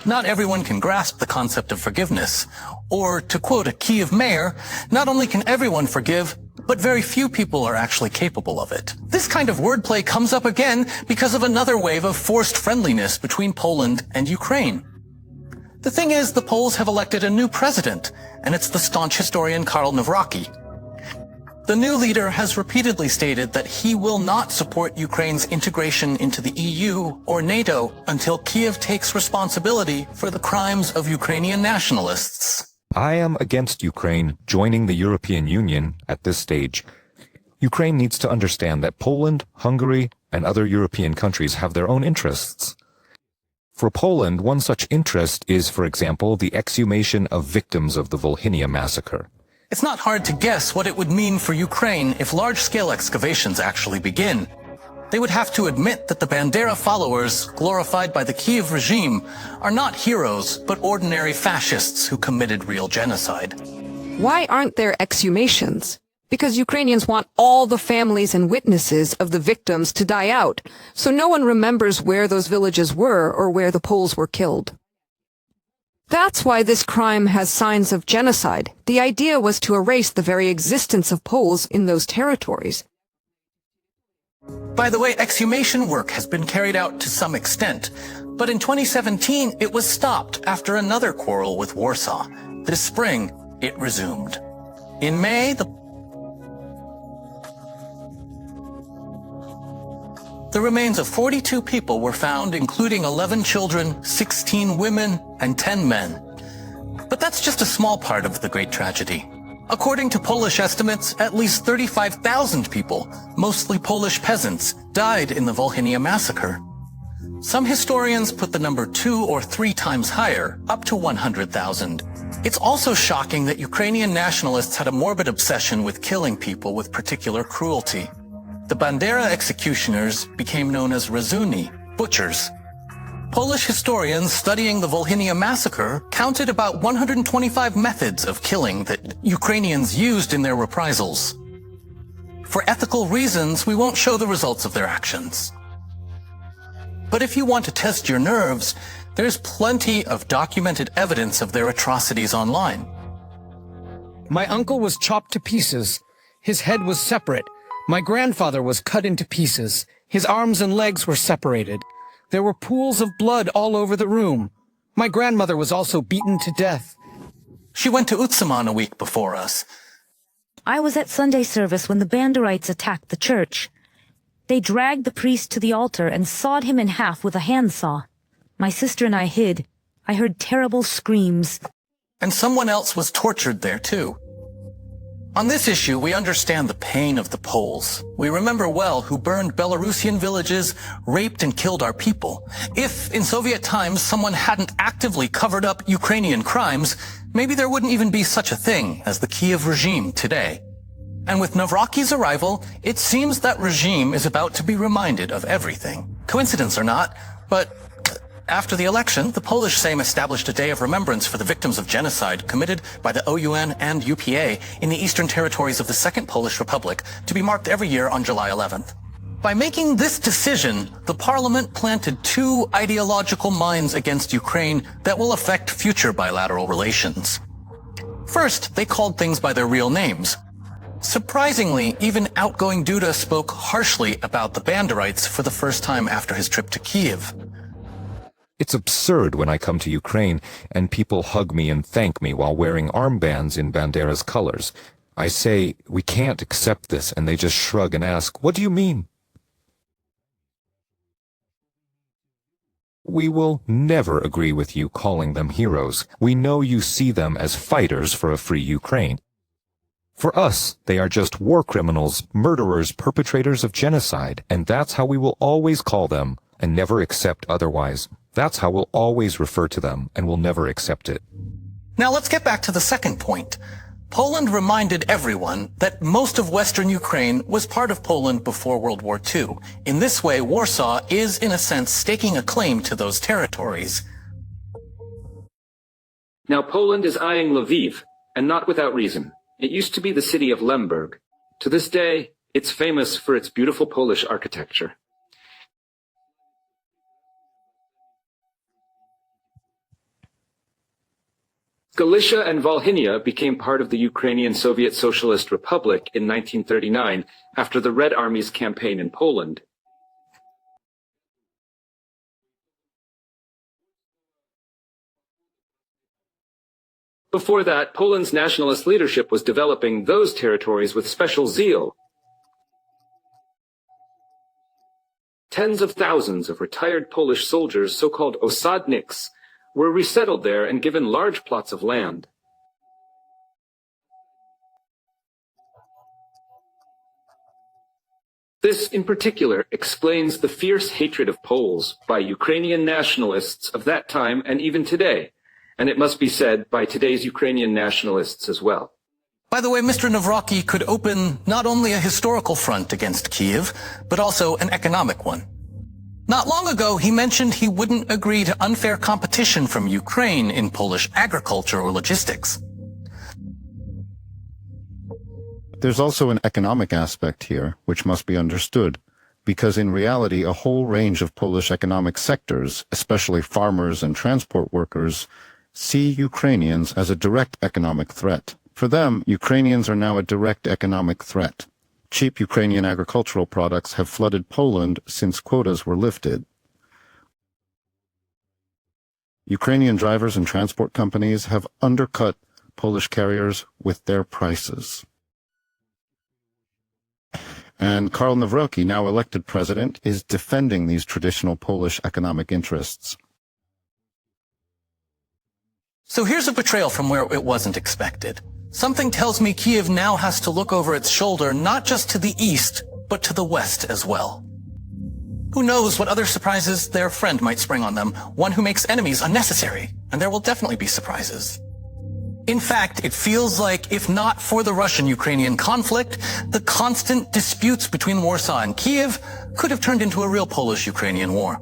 not everyone can grasp the concept of forgiveness. Or, to quote a Kiev mayor, not only can everyone forgive, but very few people are actually capable of it. This kind of wordplay comes up again because of another wave of forced friendliness between Poland and Ukraine. The thing is, the Poles have elected a new president, and it's the staunch historian Karol Nawrocki. The new leader has repeatedly stated that he will not support Ukraine's integration into the EU or NATO until Kiev takes responsibility for the crimes of Ukrainian nationalists. I am against Ukraine joining the European Union at this stage. Ukraine needs to understand that Poland, Hungary, and other European countries have their own interests. For Poland, one such interest is, for example, the exhumation of victims of the Volhynia massacre. It's not hard to guess what it would mean for Ukraine if large-scale excavations actually begin. They would have to admit that the Bandera followers, glorified by the Kiev regime, are not heroes, but ordinary fascists who committed real genocide. Why aren't there exhumations? Because Ukrainians want all the families and witnesses of the victims to die out, so no one remembers where those villages were or where the Poles were killed. That's why this crime has signs of genocide. The idea was to erase the very existence of Poles in those territories. By the way, exhumation work has been carried out to some extent, but in 2017 it was stopped after another quarrel with Warsaw. This spring, it resumed. In May, the remains of 42 people were found, including 11 children, 16 women, and 10 men. But that's just a small part of the great tragedy. According to Polish estimates, at least 35,000 people, mostly Polish peasants, died in the Volhynia massacre. Some historians put the number 2 or 3 times higher, up to 100,000. It's also shocking that Ukrainian nationalists had a morbid obsession with killing people with particular cruelty. The Bandera executioners became known as razuni, butchers. Polish historians studying the Volhynia massacre counted about 125 methods of killing that Ukrainians used in their reprisals. For ethical reasons, we won't show the results of their actions. But if you want to test your nerves, there's plenty of documented evidence of their atrocities online. My uncle was chopped to pieces. His head was separate. My grandfather was cut into pieces. His arms and legs were separated. There were pools of blood all over the room. My grandmother was also beaten to death. She went to Utsuman a week before us. I was at Sunday service when the Banderites attacked the church. They dragged the priest to the altar and sawed him in half with a handsaw. My sister and I hid. I heard terrible screams. And someone else was tortured there too. On this issue, we understand the pain of the Poles. We remember well who burned Belarusian villages, raped and killed our people. If, in Soviet times, someone hadn't actively covered up Ukrainian crimes, maybe there wouldn't even be such a thing as the Kiev regime today. And with Nawrocki's arrival, it seems that regime is about to be reminded of everything. Coincidence or not, but after the election, the Polish Sejm established a day of remembrance for the victims of genocide committed by the OUN and UPA in the eastern territories of the Second Polish Republic to be marked every year on July 11th. By making this decision, the parliament planted 2 ideological mines against Ukraine that will affect future bilateral relations. First, they called things by their real names. Surprisingly, even outgoing Duda spoke harshly about the Banderites for the first time after his trip to Kiev. It's absurd when I come to Ukraine and people hug me and thank me while wearing armbands in Bandera's colors. I say, we can't accept this, and they just shrug and ask, what do you mean? We will never agree with you calling them heroes. We know you see them as fighters for a free Ukraine. For us, they are just war criminals, murderers, perpetrators of genocide, and that's how we will always call them and never accept otherwise. That's how we'll always refer to them, and we'll never accept it. Now let's get back to the second point. Poland reminded everyone that most of Western Ukraine was part of Poland before World War II. In this way, Warsaw is, in a sense, staking a claim to those territories. Now Poland is eyeing Lviv, and not without reason. It used to be the city of Lemberg. To this day, it's famous for its beautiful Polish architecture. Galicia and Volhynia became part of the Ukrainian Soviet Socialist Republic in 1939 after the Red Army's campaign in Poland. Before that, Poland's nationalist leadership was developing those territories with special zeal. Tens of thousands of retired Polish soldiers, so-called osadniks, were resettled there and given large plots of land. This, in particular, explains the fierce hatred of Poles by Ukrainian nationalists of that time and even today, and it must be said by today's Ukrainian nationalists as well. By the way, Mr. Nawrocki could open not only a historical front against Kiev, but also an economic one. Not long ago, he mentioned he wouldn't agree to unfair competition from Ukraine in Polish agriculture or logistics. There's also an economic aspect here, which must be understood, because in reality, a whole range of Polish economic sectors, especially farmers and transport workers, see Ukrainians as a direct economic threat. For them, Ukrainians are now a direct economic threat. Cheap Ukrainian agricultural products have flooded Poland since quotas were lifted. Ukrainian drivers and transport companies have undercut Polish carriers with their prices. And Karol Nawrocki, now elected president, is defending these traditional Polish economic interests. So here's a betrayal from where it wasn't expected. Something tells me Kiev now has to look over its shoulder not just to the east, but to the west as well. Who knows what other surprises their friend might spring on them, one who makes enemies unnecessary, and there will definitely be surprises. In fact, it feels like if not for the Russian-Ukrainian conflict, the constant disputes between Warsaw and Kiev could have turned into a real Polish-Ukrainian war.